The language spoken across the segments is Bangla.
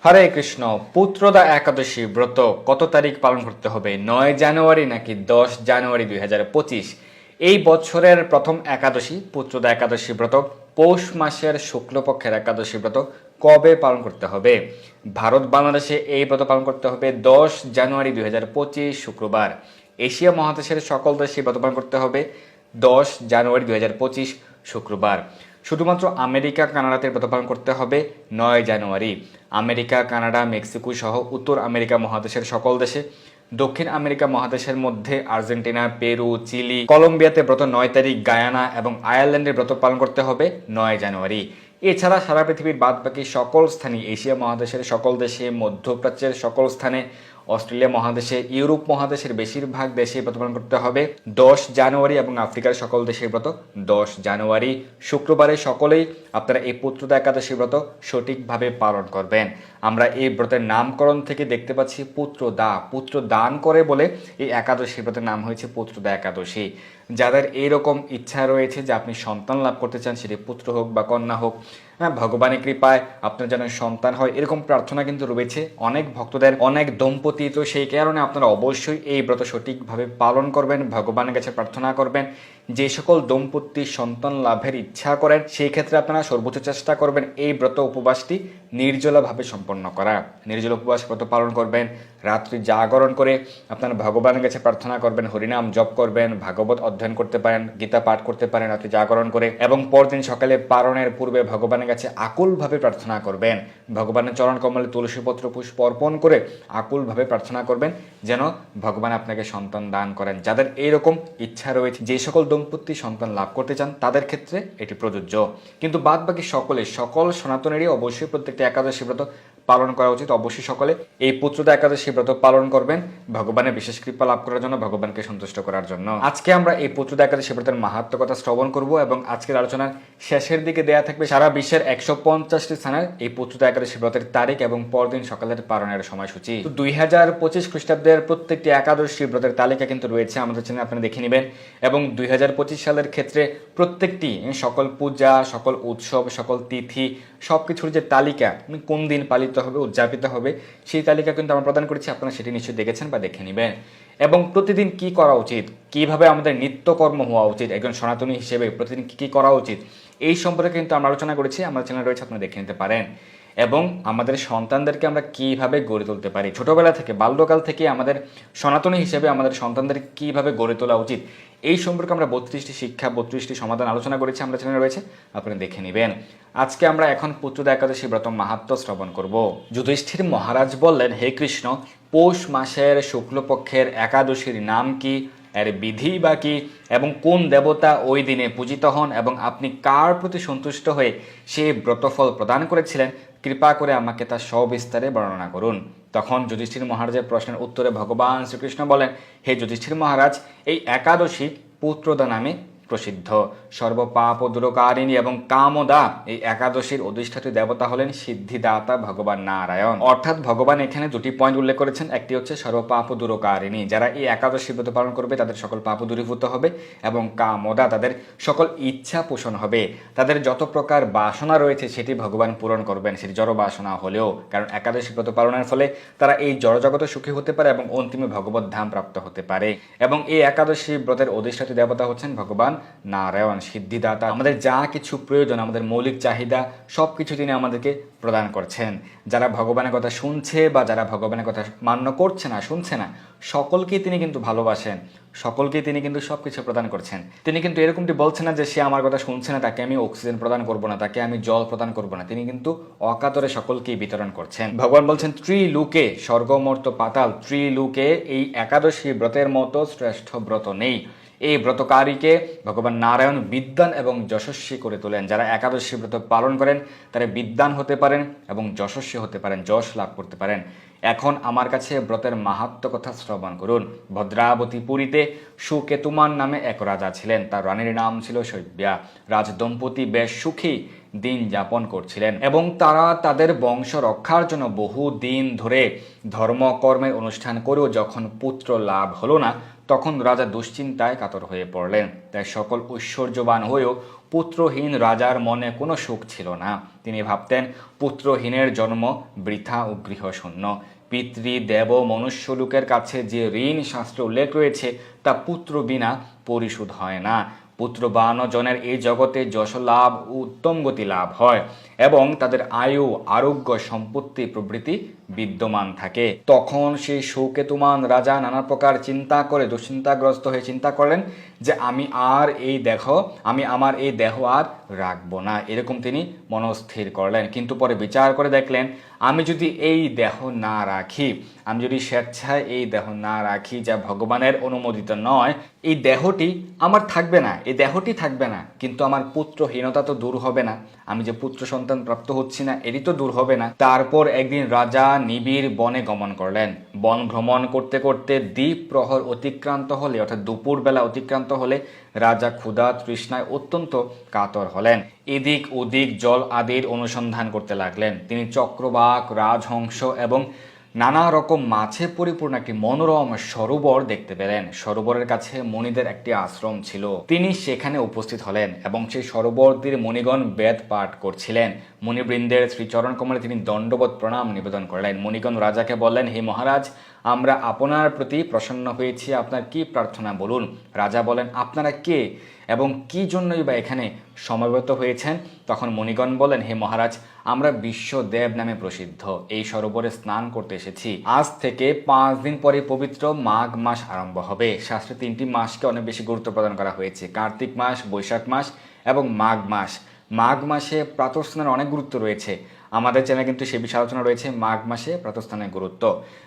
হরে কৃষ্ণ। পুত্রদা একাদশী ব্রত কত তারিখ পালন করতে হবে, 9 জানুয়ারি নাকি 10 জানুয়ারি 2025? এই বছরের প্রথম একাদশী পুত্রদা একাদশী ব্রত পৌষ মাসের শুক্লপক্ষের একাদশী ব্রত কবে পালন করতে হবে? ভারত বাংলাদেশে এই ব্রত পালন করতে হবে 10 জানুয়ারি 2025 শুক্রবার। এশিয়া মহাদেশের সকল দেশে ব্রত পালন করতে হবে 10 জানুয়ারি 2025 শুক্রবার। শুধুমাত্র আমেরিকা কানাডাতে ব্রত পালন করতে হবে 9 জানুয়ারি। আমেরিকা, কানাডা, মেক্সিকো সহ উত্তর আমেরিকা মহাদেশের সকল দেশে, দক্ষিণ আমেরিকা মহাদেশের মধ্যে আর্জেন্টিনা, পেরু, চিলি, কলম্বিয়াতে ব্রত 9 তারিখ, গায়ানা এবং আয়ারল্যান্ডে ব্রত পালন করতে হবে 9 জানুয়ারি। এছাড়া সারা পৃথিবীর বাদবাকি সকল স্থানে, এশিয়া মহাদেশের সকল দেশে, মধ্যপ্রাচ্যের সকল স্থানে, অস্ট্রেলিয়া মহাদেশে, ইউরোপ মহাদেশের বেশিরভাগ দেশে ব্রত পালন করতে হবে 10 জানুয়ারি এবং আফ্রিকার সকল দেশের ব্রত 10 জানুয়ারি শুক্রবারে সকলেই আপনারা এই পুত্রদা একাদশী ব্রত সঠিকভাবে পালন করবেন। আমরা এই ব্রতের নামকরণ থেকে দেখতে পাচ্ছি পুত্র দান করে বলে এই একাদশী ব্রতের নাম হয়েছে পুত্রদা একাদশী। যাদের এইরকম ইচ্ছা রয়েছে যে আপনি সন্তান লাভ করতে চান, সেটি পুত্র হোক বা কন্যা হোক, ভগবানের কৃপায় আপনার যেন সন্তান হয়, এরকম প্রার্থনা কিন্তু রয়েছে অনেক ভক্তদের, অনেক দম্পতি। তো সেই কারণে আপনারা অবশ্যই এই ব্রত সঠিকভাবে পালন করবেন, ভগবানের কাছে প্রার্থনা করবেন। যে সকল দম্পতি সন্তান লাভের ইচ্ছা করেন, সেই ক্ষেত্রে আপনারা সর্বোচ্চ চেষ্টা করবেন এই ব্রত উপবাসটি নির্জলাভাবে সম্পন্ন করা। নির্জল উপবাস ব্রত পালন করবেন, রাত্রি জাগরণ করে আপনারা ভগবানের কাছে প্রার্থনা করবেন, হরিনাম জপ করবেন, ভাগবত অধ্যয়ন করতে পারেন, গীতা পাঠ করতে পারেন রাত্রি জাগরণ করে, এবং পরদিন সকালে পারণের পূর্বে ভগবানের কাছে আকুলভাবে প্রার্থনা করবেন। ভগবানের চরণ কমলে তুলসীপত্র পুষ্প অর্পণ করে আকুলভাবে প্রার্থনা করবেন যেন ভগবান আপনাকে সন্তান দান করেন। যাদের এইরকম ইচ্ছা রয়েছে, যে সকল দম্পতি সন্তান লাভ করতে চান, তাদের ক্ষেত্রে এটি প্রযোজ্য। কিন্তু বাদ বাকি সকল সনাতনেরই অবশ্যই প্রত্যেকটি একাদশী ব্রত পালন করা উচিত। অবশ্যই সকলে এই পুত্রদা একাদশী ব্রত পালন করবেন ভগবানের বিশেষ কৃপা লাভ করার জন্য, ভগবানকে সন্তুষ্ট করার জন্য। আজকে আমরা এই পুত্রদা একাদশী ব্রতের মাহাত্ম্য কথা শ্রবণ করব এবং আজকের আলোচনার শেষের দিকে দেয়া থাকবে সারা বিশ্বের 150টি স্থানের এই পুত্রদা একাদশী ব্রতের তারিখ এবং পরদিন সকালের পালনের সময়সূচি। 2025 খ্রিস্টাব্দের প্রত্যেকটি একাদশী ব্রতের তালিকা কিন্তু রয়েছে আমাদের চ্যানেলে, আপনারা দেখে নেবেন। এবং 2025 সালের ক্ষেত্রে প্রত্যেকটি সকল পূজা, সকল উৎসব, সকল তিথি, সবকিছুর যে তালিকা, কোন দিন পালিত হবে, উদযাপিত হবে, সেই তালিকা কিন্তু আমরা প্রদান করেছি। আপনারা সেটি নিশ্চয়ই দেখেছেন বা দেখে নেবেন। এবং প্রতিদিন কি করা উচিত, কিভাবে আমাদের নিত্যকর্ম হওয়া উচিত, একজন সনাতনী হিসেবে প্রতিদিন কি করা উচিত, এই সম্পর্কে কিন্তু আমরা আলোচনা করেছি। আমাদের চ্যানেল রয়েছে, আপনারা দেখে নিতে পারেন। এবং আমাদের সন্তানদেরকে আমরা কিভাবে গড়ে তুলতে পারি, ছোটবেলা থেকে, বাল্যকাল থেকে আমাদের সনাতনী হিসেবে আমাদের সন্তানদের কিভাবে গড়ে তোলা উচিত, এই সম্পর্কে আমরা 32টি শিক্ষা, 32টি সমাধান আলোচনা করেছি, আমরা চ্যানেলে রয়েছে, আপনারা দেখে নেবেন। আজকে আমরা এখন পুত্রদা একাদশী ব্রত মাহাত্ম্য শ্রবণ করব। যুধিষ্ঠির মহারাজ বললেন, হে কৃষ্ণ, পৌষ মাসের শুক্লপক্ষের একাদশীর নাম কি, এর বিধি বা কি, এবং কোন দেবতা ওই দিনে পূজিত হন, এবং আপনি কার প্রতি সন্তুষ্ট হয়ে সে ব্রতফল প্রদান করেছিলেন, কৃপা করে আমাকে তা সবিস্তারে বর্ণনা করুন। তখন যুধিষ্ঠির মহারাজের প্রশ্নের উত্তরে ভগবান শ্রীকৃষ্ণ বলেন, হে যুধিষ্ঠির মহারাজ, এই একাদশী পুত্রদা নামে প্রসিদ্ধ। সর্বপাপ দূরকারিণী এবং কামদা এই একাদশীর অধিষ্ঠাত্রী দেবতা হলেন সিদ্ধিদাতা ভগবান নারায়ণ। অর্থাৎ ভগবান এখানে দুটি পয়েন্ট উল্লেখ করেছেন। একটি হচ্ছে সর্বপাপ দূরকারিণী, যারা এই একাদশী ব্রত পালন করবে তাদের সকল পাপ দূরীভূত হবে, এবং কামদা, তাদের সকল ইচ্ছা পোষণ হবে। তাদের যত প্রকার বাসনা রয়েছে সেটি ভগবান পূরণ করবেন, সেটি জড় বাসনা হলেও, কারণ একাদশী ব্রত পালনের ফলে তারা এই জড়জগতে সুখী হতে পারে এবং অন্তিমে ভগবত ধাম প্রাপ্ত হতে পারে। এবং এই একাদশী ব্রতের অধিষ্ঠাত্রী দেবতা হচ্ছেন ভগবান নারায়ণ, সিদ্ধিদাতা। আমাদের যা কিছু প্রয়োজন, আমাদের মৌলিক চাহিদা, সব কিছু তিনি আমাদেরকে প্রদান করছেন। যারা ভগবানের কথা শুনছে বা যারা ভগবানের কথা মান্য করছে না, শুনছে না, সকলকেই তিনি কিন্তু ভালোবাসেন, সকলকেই তিনি কিন্তু সবকিছু প্রদান করছেন। তিনি কিন্তু এরকমটি বলছেন না যে সে আমার কথা শুনছে না, তাকে আমি অক্সিজেন প্রদান করব না, তাকে আমি জল প্রদান করব না। তিনি কিন্তু অকাতরে সকলকেই বিতরণ করছেন। ভগবান বলছেন, ত্রিলোকে, স্বর্গমর্ত পাতাল ত্রিলোকে এই একাদশী ব্রতের মতো শ্রেষ্ঠ ব্রত নেই। এই ব্রতকারীকে ভগবান নারায়ণ বিদ্বান এবং যশস্বী করে তোলেন। যারা একাদশী ব্রত পালন করেন তারা বিদ্বান হতে পারেন এবং যশস্বী হতে পারেন, যশ লাভ করতে পারেন। এখন আমার কাছে ব্রতের মাহাত্ম্য কথা শ্রবণ করুন। ভদ্রাবতী পুরীতে সুকেতুমান নামে এক রাজা ছিলেন, তার রানীর নাম ছিল শৈব্যা। রাজদম্পতি বেশ সুখী দিন যাপন করছিলেন এবং তারা তাদের বংশ রক্ষার জন্য বহু দিন ধরে ধর্মকর্মের অনুষ্ঠান করেও যখন পুত্র লাভ হলো না, তখন রাজা দুশ্চিন্তায় কাতর হয়ে পড়লেন। তাই সকল ঐশ্বর্যবান হয়েও পুত্রহীন রাজার মনে কোনো সুখ ছিল না। তিনি ভাবতেন, পুত্রহীনের জন্ম বৃথা ও গৃহশূন্য। পিতৃ দেব মনুষ্যলোকের কাছে যে ঋণ শাস্ত্রে উল্লেখ রয়েছে তা পুত্র বিনা পরিশোধ হয় না। পুত্রবান জনের এই জগতে যশ লাভ ও উত্তম গতি লাভ হয় এবং তাদের আয়ু আরোগ্য সম্পত্তি প্রভৃতি বিদ্যমান থাকে। তখন সেই সুকেতুমান রাজা নানা প্রকার চিন্তা করে দুশ্চিন্তাগ্রস্ত হয়ে চিন্তা করলেন যে আমি আমার এই দেহ আর রাখবো না, এরকম তিনি মনস্থির করলেন। কিন্তু পরে বিচার করে দেখলেন, আমি যদি এই দেহ না রাখি, আমি যদি স্বেচ্ছায় এই দেহ না রাখি যা ভগবানের অনুমোদিত নয়, এই দেহটি আমার থাকবে না, এই দেহটি থাকবে না, কিন্তু আমার পুত্রহীনতা তো দূর হবে না, আমি যে পুত্র সন্তান প্রাপ্ত হচ্ছি না এটি তো দূর হবে না। তারপর একদিন রাজা নিবিড় বনে গমন করলেন। বন ভ্রমণ করতে করতে দ্বীপ প্রহর অতিক্রান্ত হলে, অর্থাৎ দুপুরবেলা অতিক্রান্ত হলে রাজা ক্ষুধা তৃষ্ণায় অত্যন্ত কাতর হলেন। এদিক ওদিক জল আদির অনুসন্ধান করতে লাগলেন। তিনি চক্রবাক, রাজহংস এবং নানা রকম মাছে পরিপূর্ণ একটি মনোরম সরোবর দেখতে পেলেন। সরোবরের কাছে মুনিদের একটি আশ্রম ছিল। তিনি সেখানে উপস্থিত হলেন এবং সেই সরোবর তীরে মুনিগণ বেদ পাঠ করছিলেন। মুনিবৃন্দের শ্রীচরণ কমলে তিনি দণ্ডবত প্রণাম নিবেদন করলেন। মুনিগণ রাজাকে বললেন, হে মহারাজ, আমরা আপনার প্রতি প্রসন্ন হয়েছি, আপনার কি প্রার্থনা বলুন। রাজা বলেন, আপনারা কে এবং কি জন্যই বা এখানে সমবেত হয়েছেন? তখন মুনিগণ বলেন, হে মহারাজ, আমরা বিশ্বদেব নামে প্রসিদ্ধ এই সরোবরে স্নান করতে এসেছি। আজ থেকে 5 দিন পরে পবিত্র মাঘ মাস আরম্ভ হবে। শাস্ত্রে 3টি মাসকে অনেক বেশি গুরুত্ব প্রদান করা হয়েছে, কার্তিক মাস, বৈশাখ মাস এবং মাঘ মাস। মাঘ মাসে প্রাতঃস্নানের অনেক গুরুত্ব রয়েছে। আমাদের চ্যানেলে কিন্তু সে বিষয়ে আলোচনা রয়েছে মাঘ মাসে প্রাতঃস্নানের গুরুত্ব।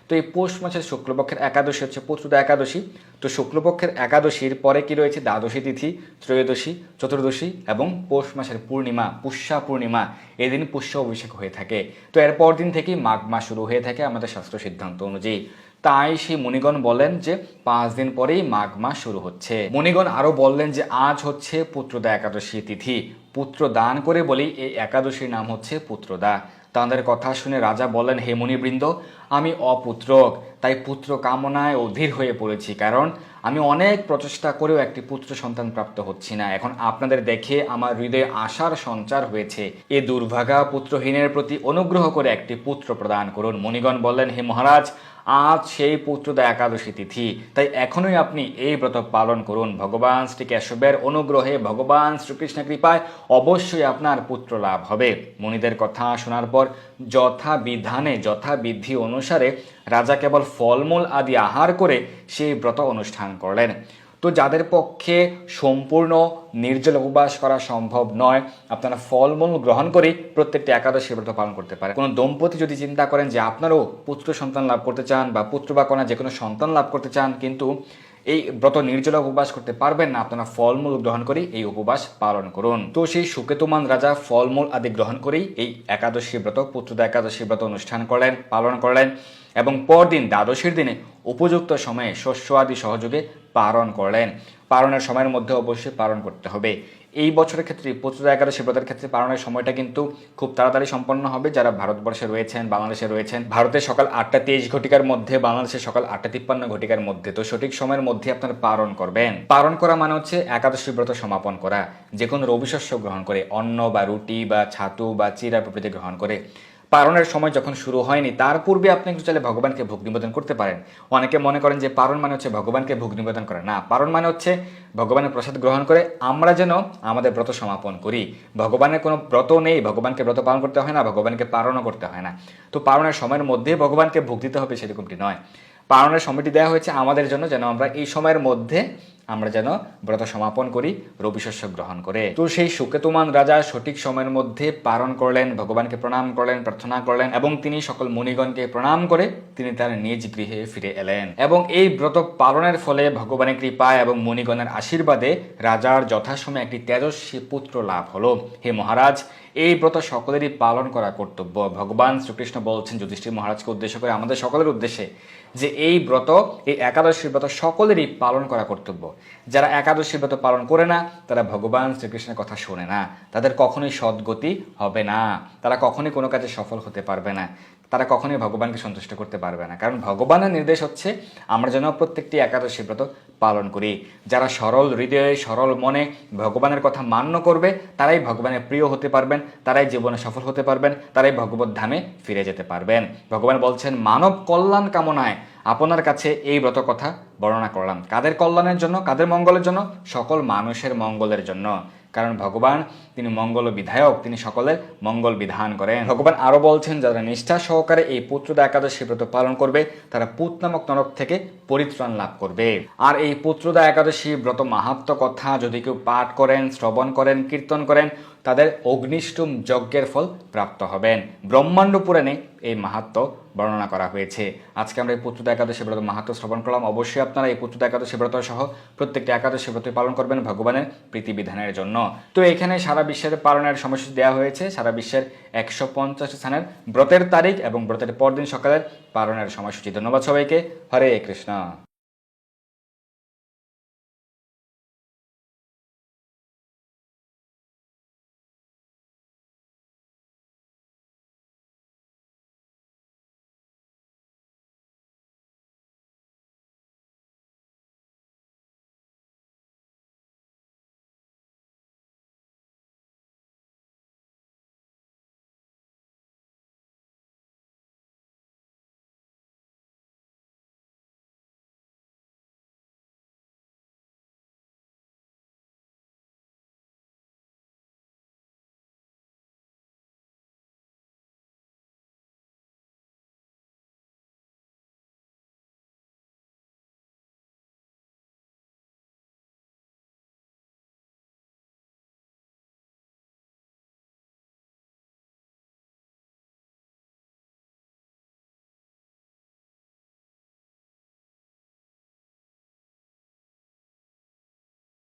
তো এই পৌষ মাসের শুক্লপক্ষের একাদশী হচ্ছে পুত্রদা একাদশী। তো শুক্লপক্ষের একাদশীর পরে কি রয়েছে? দ্বাদশী তিথি, ত্রয়োদশী, চতুর্দশী এবং পৌষ মাসের পূর্ণিমা, পুষ্যা পূর্ণিমা, এদিন পুষ্য অভিষেক হয়ে থাকে। তো এরপর দিন থেকেই মাঘ মাস শুরু হয়ে থাকে আমাদের শাস্ত্র সিদ্ধান্ত অনুযায়ী। তাই সেই মুনিগণ বললেন যে 5 দিন পরেই মাঘ মাস শুরু হচ্ছে। মুনিগণ আরো বললেন যে আজ হচ্ছে পুত্রদা একাদশী তিথি। পুত্র দান করে বলেই এই একাদশীর নাম হচ্ছে পুত্রদা। তাদের কথা শুনে রাজা বললেন, হে মুনিবৃন্দ, আমি অপুত্রক, তাই পুত্র কামনায় অধীর হয়ে পড়েছি, কারণ আমি অনেক প্রচেষ্টা করেও একটি পুত্র সন্তান প্রাপ্ত হচ্ছি না। এখন আপনাদের দেখে আমার হৃদয়ে আশার সঞ্চার হয়েছে। এ দুর্ভাগা পুত্রহীনের প্রতি অনুগ্রহ করে একটি পুত্র প্রদান করুন। মুনিগণ বললেন, হে মহারাজ, আজ সেই পুত্রদা একাদশী তিথি, তাই এখনই আপনি এই ব্রত পালন করুন। ভগবান শ্রী কেশবের অনুগ্রহে, ভগবান শ্রীকৃষ্ণের কৃপায় অবশ্যই আপনার পুত্র লাভ হবে। মুনিদের কথা শোনার পর যথাবিধি অনুসারে রাজা কেবল ফলমূল আদি আহার করে সেই ব্রত অনুষ্ঠান করলেন। তো যাদের পক্ষে সম্পূর্ণ নির্জল উপবাস করা সম্ভব নয়, আপনারা ফলমূল গ্রহণ করেই প্রত্যেকটি একাদশী ব্রত পালন করতে পারেন। কোনো দম্পতি যদি চিন্তা করেন যে আপনারও পুত্র সন্তান লাভ করতে চান বা পুত্র বা কন্যা যে কোনো সন্তান লাভ করতে চান, কিন্তু এই ব্রত নির্জল উপবাস করতে পারবেন না, আপনারা ফলমূল গ্রহণ করেই এই উপবাস পালন করুন। তো সেই সুকেতুমান রাজা ফলমূল আদি গ্রহণ করেই এই একাদশী ব্রত, পুত্রদা একাদশী ব্রত অনুষ্ঠান করলেন, পালন করলেন এবং পরদিন দ্বাদশীর দিনে উপযুক্ত সময়ে শস্য আদি সহযোগে পালন করলেন। পালনের সময়ের মধ্যে অবশ্যই পালন করতে হবে। এই বছরের ক্ষেত্রে পুত্রদা একাদশী ব্রতের ক্ষেত্রে পালনের সময়টা কিন্তু খুব তাড়াতাড়ি সম্পন্ন হবে। যারা ভারতবর্ষে রয়েছেন, বাংলাদেশে রয়েছেন, ভারতে সকাল 8টা 23 ঘটিকার মধ্যে, বাংলাদেশে সকাল 8টা 53 ঘটিকার মধ্যে। তো সঠিক সময়ের মধ্যে আপনারা পালন করবেন। পালন করা মানে হচ্ছে একাদশী ব্রত সমাপন করা। যে কোনো রবি শস্য গ্রহণ করে, অন্ন বা রুটি বা ছাতু বা চিরা প্রভৃতি গ্রহণ করে। পারণের সময় যখন শুরু হয়নি তার পূর্বে আপনি একটু চাইলে ভগবানকে ভোগ নিবেদন করতে পারেন। অনেকে মনে করেন যে পারণ মানে হচ্ছে ভগবানকে ভোগ নিবেদন করে। না, পারণ মানে হচ্ছে ভগবানের প্রসাদ গ্রহণ করে আমরা যেন আমাদের ব্রত সমাপন করি। ভগবানের কোনো ব্রত নেই, ভগবানকে ব্রত পালন করতে হয় না, ভগবানকে পারণও করতে হয় না। তো পারণের সময়ের মধ্যে ভগবানকে ভোগ দিতে হবে সেরকমটি নয়। পালনের সময়টি দেওয়া হয়েছে আমাদের জন্য, যেন আমরা এই সময়ের মধ্যে আমরা যেন ব্রত সমাপন করি রবি শস্য গ্রহণ করে। তো সেই সুকেতুমান রাজা সঠিক সময়ের মধ্যে পালন করলেন, ভগবানকে প্রণাম করলেন, প্রার্থনা করলেন এবং তিনি সকল মুনিগণকে প্রণাম করে তিনি তার নিজ গৃহে ফিরে এলেন। এবং এই ব্রত পালনের ফলে ভগবানের কৃপায় এবং মুনিগণের আশীর্বাদে রাজার যথাসময়ে একটি তেজস্বী পুত্র লাভ হলো। হে মহারাজ, এই ব্রত সকলেরই পালন করা কর্তব্য। ভগবান শ্রীকৃষ্ণ বলছেন যুধিষ্ঠির মহারাজকে উদ্দেশ্য করে, আমাদের সকলের উদ্দেশ্যে, যে এই ব্রত, এই একাদশীর ব্রত সকলেরই পালন করা কর্তব্য। যারা একাদশীর ব্রত পালন করে না তারা ভগবান শ্রীকৃষ্ণের কথা শোনে না, তাদের কখনোই সদ্গতি হবে না, তারা কখনোই কোনো কাজে সফল হতে পারবে না। তারা কখনোই ভগবানকে সন্তুষ্ট করতে পারবে না। কারণ ভগবানের নির্দেশ হচ্ছে আমরা যেন প্রত্যেকটি একাদশী ব্রত পালন করি। যারা সরল হৃদয়ে সরল মনে ভগবানের কথা মান্য করবে তারাই ভগবানের প্রিয় হতে পারবেন, তারাই জীবনে সফল হতে পারবেন, তারাই ভগবত ধামে ফিরে যেতে পারবেন। ভগবান বলছেন, মানব কল্যাণ কামনায় আপনার কাছে এই ব্রত কথা বর্ণনা করলাম। কাদের কল্যাণের জন্য, কাদের মঙ্গলের জন্য? সকল মানুষের মঙ্গলের জন্য। কারণ ভগবান তিনি মঙ্গল বিধায়ক, তিনি সকলের মঙ্গল বিধান করেন। ভগবান আরো বলছেন, যারা নিষ্ঠা সহকারে এই পুত্রদা একাদশী ব্রত পালন করবে তারা পুত নামক নরক থেকে পরিত্রাণ লাভ করবে। আর এই পুত্রদা একাদশী ব্রত মাহাত্ম্য কথা যদি কেউ পাঠ করেন, শ্রবণ করেন, কীর্তন করেন, তাদের অগ্নিষ্টুম যজ্ঞের ফল প্রাপ্ত হবেন। ব্রহ্মাণ্ড পুরাণে এই মাহাত্ম্য বর্ণনা করা হয়েছে। আজকে আমরা এই পুত্রদা একাদশী ব্রত মাহাত্ম্য শ্রবণ করলাম। অবশ্যই আপনারা এই পুত্রদা একাদশী ব্রত সহ প্রত্যেকটি একাদশী ব্রত পালন করবেন ভগবানের প্রীতিবিধানের জন্য। তো এখানে সারা বিশ্বের পালনের সময়সূচি দেওয়া হয়েছে। সারা বিশ্বের 150 স্থানের ব্রতের তারিখ এবং ব্রতের পরদিন সকালের পালনের সময়সূচি। ধন্যবাদ সবাইকে। হরে কৃষ্ণ।